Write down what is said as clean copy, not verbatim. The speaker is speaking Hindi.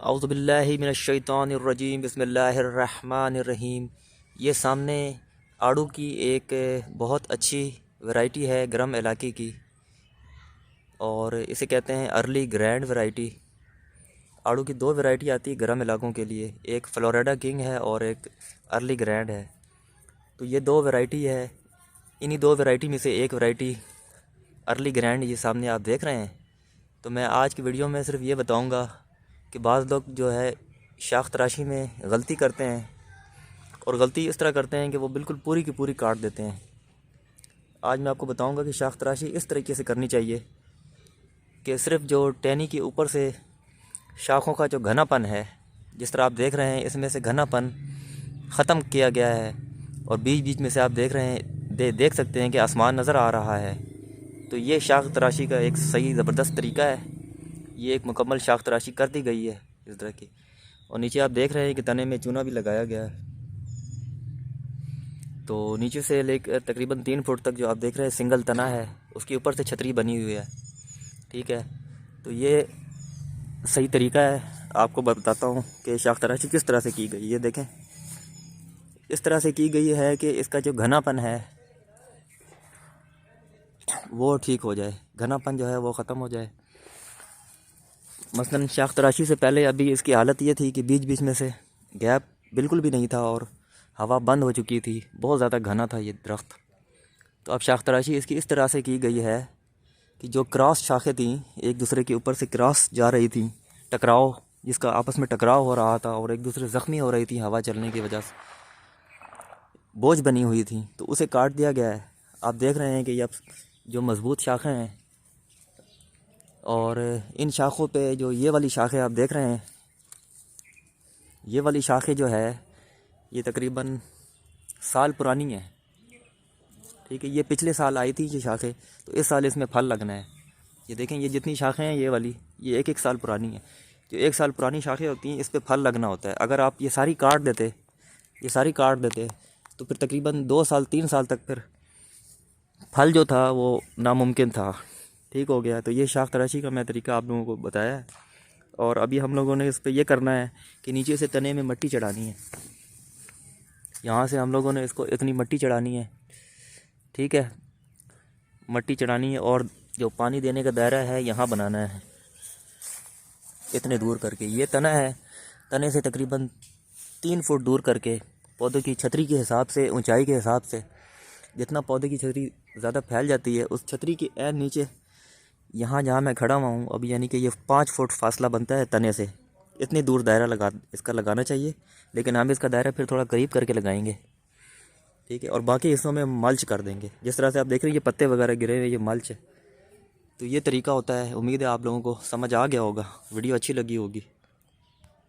औज़ुबिल्लाहि मिनश्शैतानिर्रजीम बिस्मिल्लाहिर्रहमानिर्रहीम। ये सामने आड़ू की एक बहुत अच्छी वैरायटी है गर्म इलाके की, और इसे कहते हैं अर्ली ग्रैंड वैरायटी। आड़ू की दो वैरायटी आती है गर्म इलाकों के लिए, एक फ्लोरिडा किंग है और एक अर्ली ग्रैंड है। तो ये दो वैरायटी है, इन्हीं दो वैरायटी में से एक वैरायटी अर्ली ग्रैंड ये सामने आप देख रहे हैं। तो मैं आज की वीडियो में सिर्फ ये बताऊंगा कि बाज़ लोग जो है शाख तराशी में गलती करते हैं, और गलती इस तरह करते हैं कि वो बिल्कुल पूरी की पूरी काट देते हैं। आज मैं आपको बताऊंगा कि शाख तराशी इस तरीके से करनी चाहिए कि सिर्फ जो टहनी के ऊपर से शाखों का जो घनापन है, जिस तरह आप देख रहे हैं इसमें से घनापन ख़त्म किया गया है, और बीच बीच में से आप देख रहे हैं देख सकते हैं कि आसमान नज़र आ रहा है। तो ये शाख तराशी का एक सही ज़बरदस्त तरीका है। ये एक मुकम्मल शाख तराशी कर दी गई है इस तरह की, और नीचे आप देख रहे हैं कि तने में चूना भी लगाया गया है। तो नीचे से लेकर तकरीबन 3 फुट तक जो आप देख रहे हैं सिंगल तना है, उसके ऊपर से छतरी बनी हुई है। ठीक है, तो ये सही तरीका है। आपको बताता हूँ कि शाख तराशी किस तरह से की गई। ये देखें, इस तरह से की गई है कि इसका जो घनापन है वो ठीक हो जाए, घनापन जो है वो ख़त्म हो जाए। मसलन शाख तराशी से पहले अभी इसकी हालत ये थी कि बीच बीच में से गैप बिल्कुल भी नहीं था और हवा बंद हो चुकी थी, बहुत ज़्यादा घना था ये दरख्त। तो अब शाख तराशी इसकी इस तरह से की गई है कि जो क्रॉस शाखें थीं एक दूसरे के ऊपर से क्रॉस जा रही थी, टकराव जिसका आपस में टकराव हो रहा था और एक दूसरे ज़ख्मी हो रही थी हवा चलने की वजह से, बोझ बनी हुई थी, तो उसे काट दिया गया है। आप देख रहे हैं कि अब जो मज़बूत शाखें हैं, और इन शाखों पे जो ये वाली शाखें आप देख रहे हैं, ये वाली शाखें जो है ये तकरीबन साल पुरानी है। ठीक है, ये पिछले साल आई थी ये शाखें, तो इस साल इसमें फल लगना है। ये देखें, ये जितनी शाखें हैं ये वाली, ये एक साल पुरानी है। जो 1 साल पुरानी शाखें होती हैं इस पर फल लगना होता है। अगर आप ये सारी काट देते तो फिर तकरीबन 2 साल 3 साल तक फिर फल जो था वो नामुमकिन था। ठीक हो गया। तो ये शाख तराशी का मैं तरीका आप लोगों को बताया है, और अभी हम लोगों ने इस पर यह करना है कि नीचे से तने में मिट्टी चढ़ानी है। यहाँ से हम लोगों ने इसको इतनी मिट्टी चढ़ानी है। ठीक है, मिट्टी चढ़ानी है, और जो पानी देने का दायरा है यहाँ बनाना है, इतने दूर करके। ये तना है, तने से तकरीबन 3 फुट दूर करके पौधे की छतरी के हिसाब से, ऊंचाई के हिसाब से, जितना पौधे की छतरी ज़्यादा फैल जाती है उस छतरी के ऐन नीचे यहाँ जहाँ मैं खड़ा हुआ हूँ अभी, यानी कि ये 5 फुट फासला बनता है तने से, इतनी दूर दायरा इसका लगाना चाहिए। लेकिन हम इसका दायरा फिर थोड़ा करीब करके लगाएंगे। ठीक है, और बाकी हिस्सों में मल्च कर देंगे। जिस तरह से आप देख रहे हैं ये पत्ते वगैरह गिरे हुए, ये मल्च है। तो ये तरीका होता है। उम्मीद है आप लोगों को समझ आ गया होगा, वीडियो अच्छी लगी होगी।